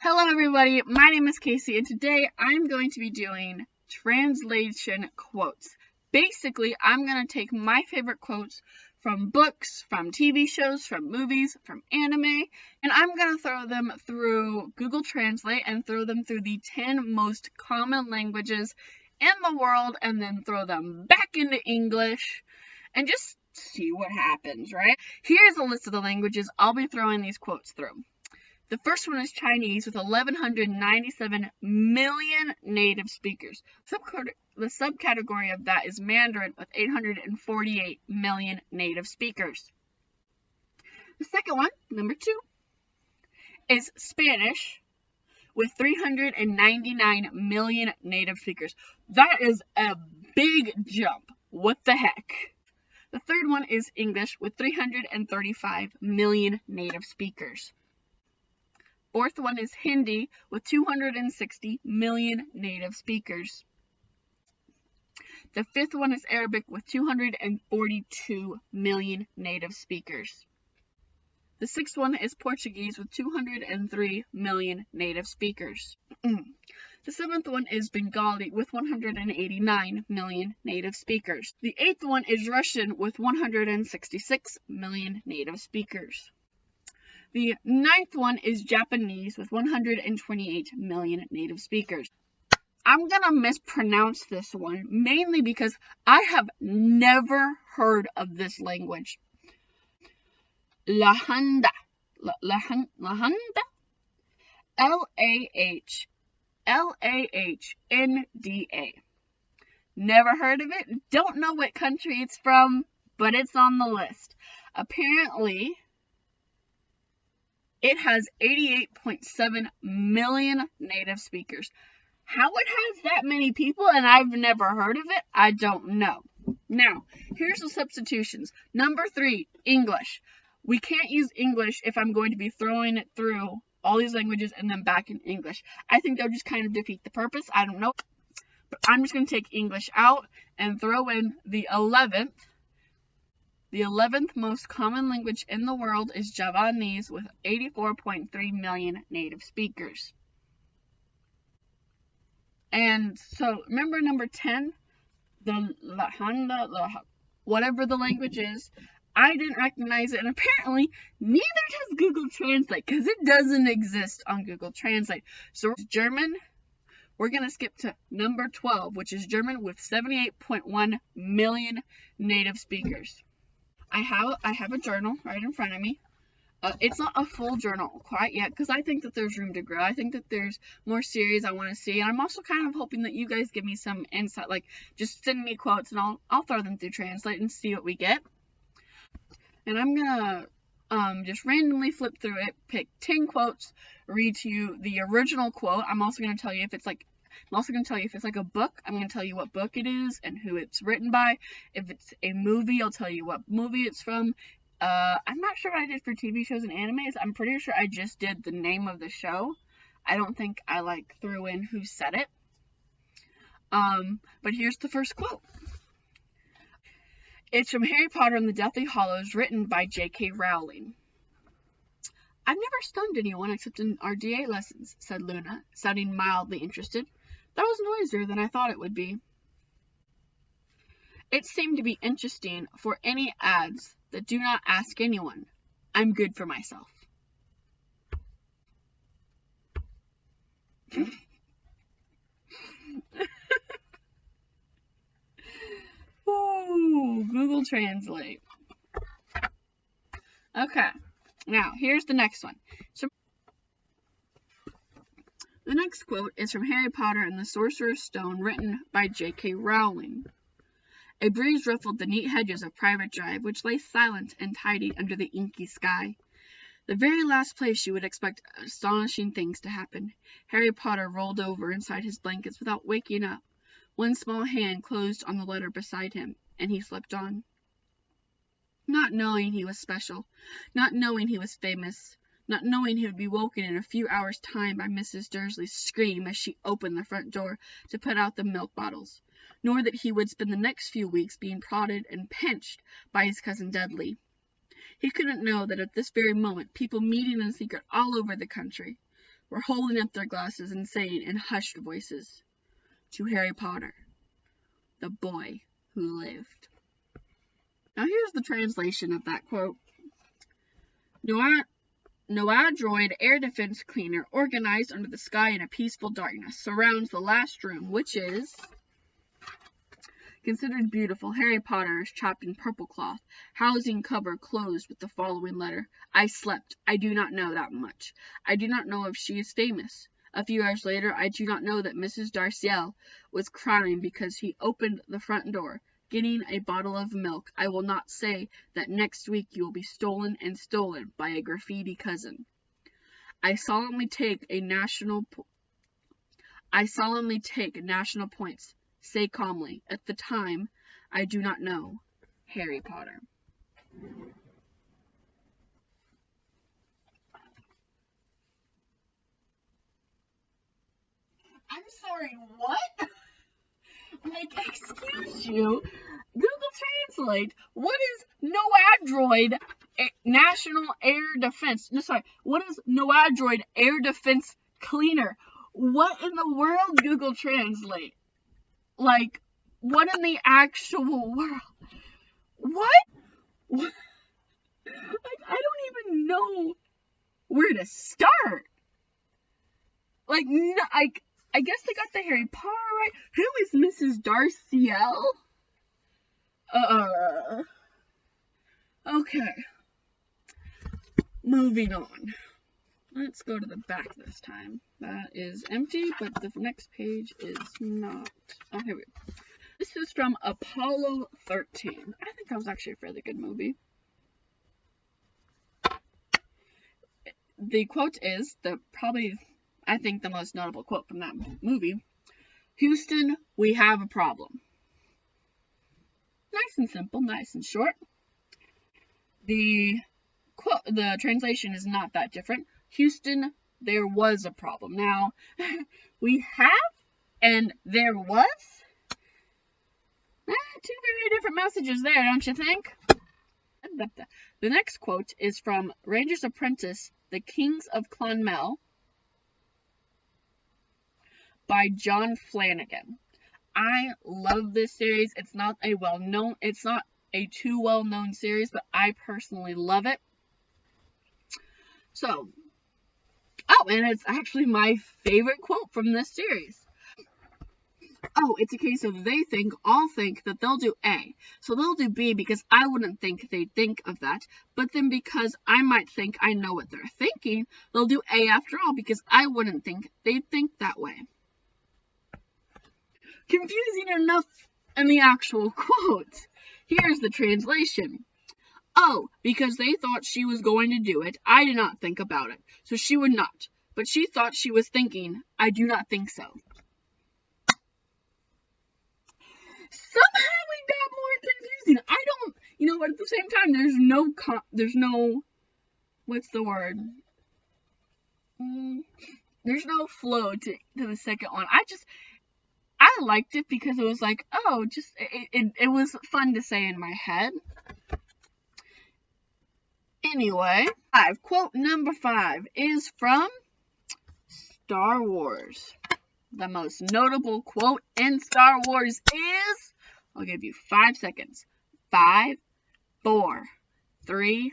Hello everybody, my name is Casey and today I'm going to be doing translation quotes. Basically, I'm going to take my favorite quotes from books, from TV shows, from movies, from anime, and I'm going to throw them through Google Translate and throw them through the 10 most common languages in the world and then throw them back into English and just see what happens, right? Here's a list of the languages I'll be throwing these quotes through. The first one is Chinese with 1,197 million native speakers. The subcategory of that is Mandarin with 848 million native speakers. The second one, number 2, is Spanish with 399 million native speakers. That is a big jump. What the heck? The third one is English with 335 million native speakers. Fourth one is Hindi with 260 million native speakers. The fifth one is Arabic with 242 million native speakers. The sixth one is Portuguese with 203 million native speakers. The seventh one is Bengali with 189 million native speakers. The eighth one is Russian with 166 million native speakers. The ninth one is Japanese with 128 million native speakers. I'm gonna mispronounce this one, mainly because I have never heard of this language. Lahanda. Lahanda? Lahnda. Never heard of it. Don't know what country it's from, but it's on the list. Apparently, it has 88.7 million native speakers. How it has that many people and I've never heard of it, I don't know. Now, here's the substitutions. Number 3, English. We can't use English if I'm going to be throwing it through all these languages and then back in English. I think that would just kind of defeat the purpose. I don't know. But I'm just going to take English out and throw in the 11th. The 11th most common language in the world is Javanese with 84.3 million native speakers. And so, remember number 10? The Lahanda, whatever the language is. I didn't recognize it, and apparently neither does Google Translate, because it doesn't exist on Google Translate. So, German, we're going to skip to number 12, which is German with 78.1 million native speakers. I have a journal right in front of me. It's not a full journal quite yet because I think that there's room to grow. I think that there's more series I want to see, and I'm also kind of hoping that you guys give me some insight, like just send me quotes and I'll throw them through Translate and see what we get. And I'm gonna just randomly flip through it, pick 10 quotes, read to you the original quote. I'm also gonna tell you if it's like a book. I'm going to tell you what book it is and who it's written by. If it's a movie, I'll tell you what movie it's from. I'm not sure what I did for TV shows and animes. I'm pretty sure I just did the name of the show. I don't think I threw in who said it. But here's the first quote. It's from Harry Potter and the Deathly Hallows, written by J.K. Rowling. I've never stunned anyone except in our DA lessons, said Luna, sounding mildly interested. That was noisier than I thought it would be. It seemed to be interesting for any ads that do not ask anyone. I'm good for myself. Ooh, Google Translate. Okay, now here's the next one. The next quote is from Harry Potter and the Sorcerer's Stone, written by J.K. Rowling. A breeze ruffled the neat hedges of Private Drive, which lay silent and tidy under the inky sky. The very last place you would expect astonishing things to happen. Harry Potter rolled over inside his blankets without waking up. One small hand closed on the letter beside him, and he slept on. Not knowing he was special, not knowing he was famous, not knowing he would be woken in a few hours' time by Mrs. Dursley's scream as she opened the front door to put out the milk bottles, nor that he would spend the next few weeks being prodded and pinched by his cousin Dudley. He couldn't know that at this very moment people meeting in secret all over the country were holding up their glasses and saying in hushed voices, "To Harry Potter, the boy who lived." Now here's the translation of that quote. Noadroid air defense cleaner organized under the sky in a peaceful darkness surrounds the last room, which is considered beautiful. Harry Potter is chopped in purple cloth. Housing cover closed with the following letter. I slept. I do not know that much. I do not know if she is famous. A few hours later, I do not know that Mrs. Darciel was crying because he opened the front door, getting a bottle of milk. I will not say that next week you will be stolen by a graffiti cousin. I solemnly take national points. Say calmly, at the time, I do not know. Harry Potter. I'm sorry, what? Like, excuse you? Google Translate. What is Noadroid National Air Defense? No, sorry. What is Noadroid Air Defense Cleaner? What in the world, Google Translate? Like, what in the actual world? What? Like, I don't even know where to start. Like, no, I guess they got the Harry Potter right. Who is Mrs. Darciel? Okay. Moving on. Let's go to the back this time. That is empty, but the next page is not. Oh, here we go. This is from Apollo 13. I think that was actually a fairly good movie. The quote is I think the most notable quote from that movie. Houston, we have a problem. Nice and simple, nice and short. The translation is not that different. Houston, there was a problem. Now, we have and there was. Two very different messages there, don't you think? The next quote is from Ranger's Apprentice, The Kings of Clonmel, by John Flanagan. I love this series. It's not a too well-known series, but I personally love it. So, and it's actually my favorite quote from this series. Oh, it's a case of all think that they'll do A. So they'll do B because I wouldn't think they'd think of that. But then because I might think I know what they're thinking, they'll do A after all because I wouldn't think they'd think that way. Confusing enough in the actual quote. Here's the translation. Oh, because they thought she was going to do it, I did not think about it, so she would not. But she thought she was thinking, I do not think so. Somehow it got more confusing. But at the same time, there's no, what's the word? There's no flow to the second one. I liked it because it was like, it was fun to say in my head. Anyway, quote number 5 is from Star Wars. The most notable quote in Star Wars is, I'll give you 5 seconds. 5, 4, 3,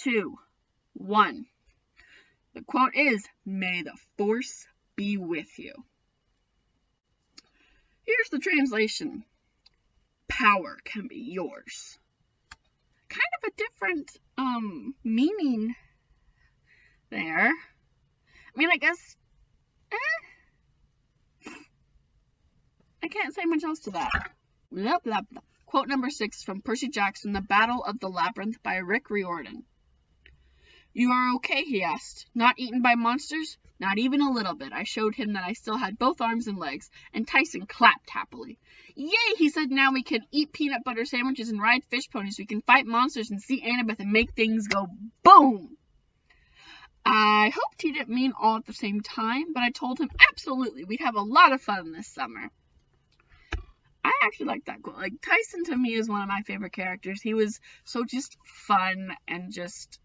2, 1. The quote is, "May the Force be with you." Here's the translation. Power can be yours. Kind of a different meaning there. I mean, I guess I can't say much else to that. Quote number 6 from Percy Jackson, The Battle of the Labyrinth by Rick Riordan. You are okay, he asked. Not eaten by monsters? Not even a little bit. I showed him that I still had both arms and legs, and Tyson clapped happily. Yay, he said, now we can eat peanut butter sandwiches and ride fish ponies. We can fight monsters and see Annabeth and make things go boom. I hoped he didn't mean all at the same time, but I told him absolutely, we'd have a lot of fun this summer. I actually like that quote. Like, Tyson to me is one of my favorite characters. He was so just fun and just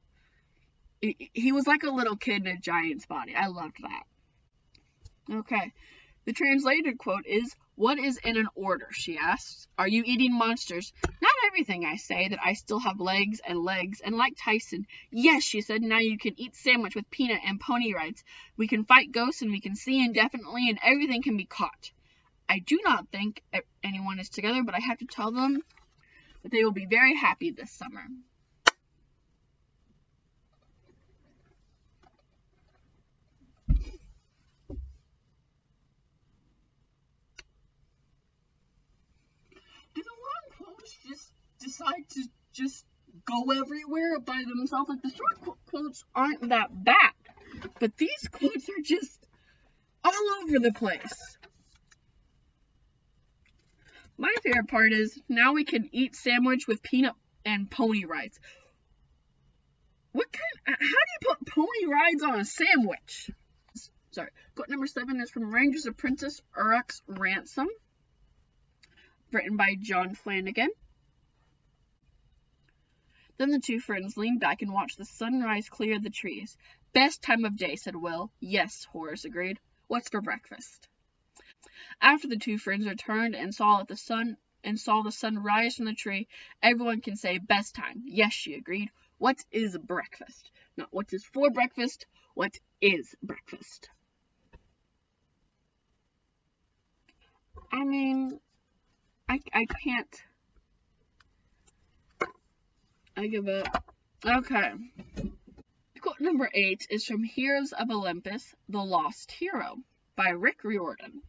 he was like a little kid in a giant's body. I loved that. Okay. The translated quote is, "What is in an order?" she asks. "Are you eating monsters?" "Not everything," I say, "that I still have legs, and like Tyson." "Yes," she said, "now you can eat sandwich with peanut and pony rides. We can fight ghosts, and we can see indefinitely, and everything can be caught." I do not think anyone is together, but I have to tell them that they will be very happy this summer. Do the long quotes just decide to just go everywhere by themselves? Like, the short quotes aren't that bad, but these quotes are just all over the place. My favorite part is, "Now we can eat sandwich with peanut and pony rides." How do you put pony rides on a sandwich? Sorry. Quote number 7 is from Rangers Apprentice Uruk's Ransom, written by John Flanagan. Then the two friends leaned back and watched the sunrise clear the trees. "Best time of day," said Will. "Yes," Horace agreed. "What's for breakfast?" After the two friends returned and saw the sun rise from the tree, everyone can say, "Best time." "Yes," she agreed. "What is breakfast?" Not what is for breakfast, what is breakfast? I mean, I can't. I give up. Okay. Quote number 8 is from Heroes of Olympus, The Lost Hero, by Rick Riordan.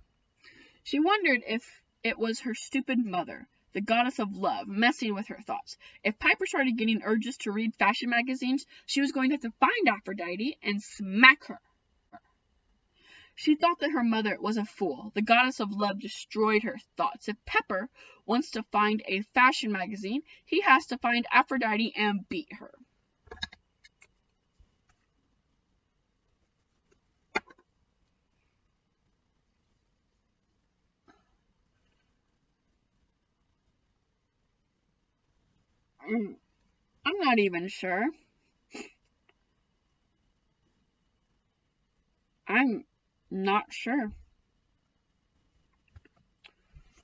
She wondered if it was her stupid mother, the goddess of love, messing with her thoughts. If Piper started getting urges to read fashion magazines, she was going to have to find Aphrodite and smack her. She thought that her mother was a fool. The goddess of love destroyed her thoughts. If Pepper wants to find a fashion magazine, he has to find Aphrodite and beat her. I'm not even sure. I'm not sure.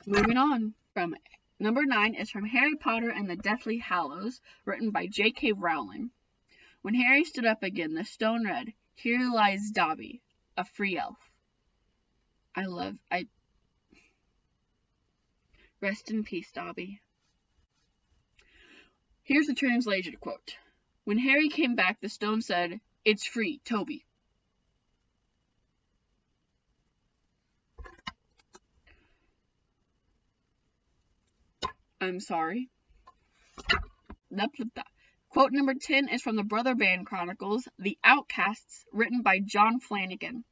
Moving on. From number 9 is from Harry Potter and the Deathly Hallows, written by J.K. Rowling. When Harry stood up again, the stone read, "Here lies Dobby, a free elf." Rest in peace, Dobby. Here's the translated quote. When Harry came back, the stone said, "It's free, Toby." I'm sorry. Quote number 10 is from the Brother Band Chronicles, The Outcasts, written by John Flanagan.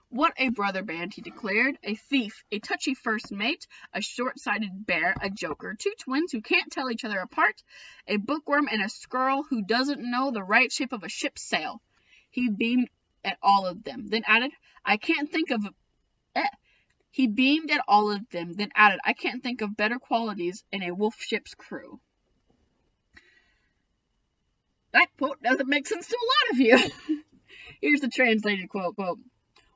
"What a brother band," he declared. "A thief, a touchy first mate, a short-sighted bear, a joker, two twins who can't tell each other apart, a bookworm and a squirrel who doesn't know the right shape of a ship's sail." He beamed at all of them, then added, "I can't think of better qualities in a wolf ship's crew." That quote doesn't make sense to a lot of you. Here's the translated quote.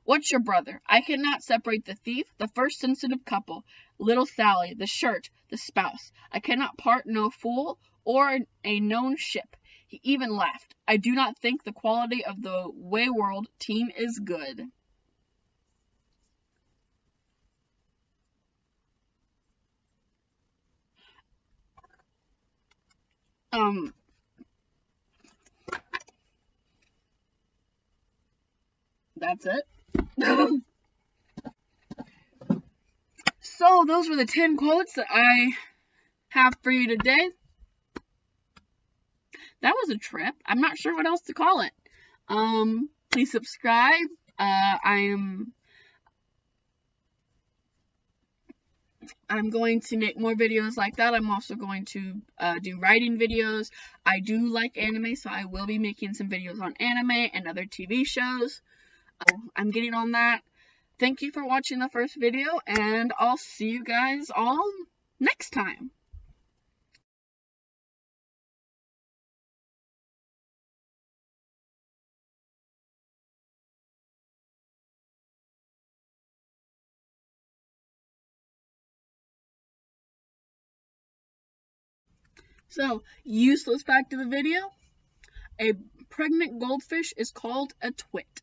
"What's your brother? I cannot separate the thief, the first sensitive couple, little Sally, the shirt, the spouse. I cannot part no fool or a known ship." He even laughed. "I do not think the quality of the Wayworld team is good." That's it. So those were the 10 quotes that I have for you today. That was a trip. I'm not sure what else to call it. Please subscribe. I'm going to make more videos like that. I'm also going to do writing videos. I do like anime, so I will be making some videos on anime and other TV shows. I'm getting on that. Thank you for watching the first video, and I'll see you guys all next time. So, useless fact of the video, a pregnant goldfish is called a twit.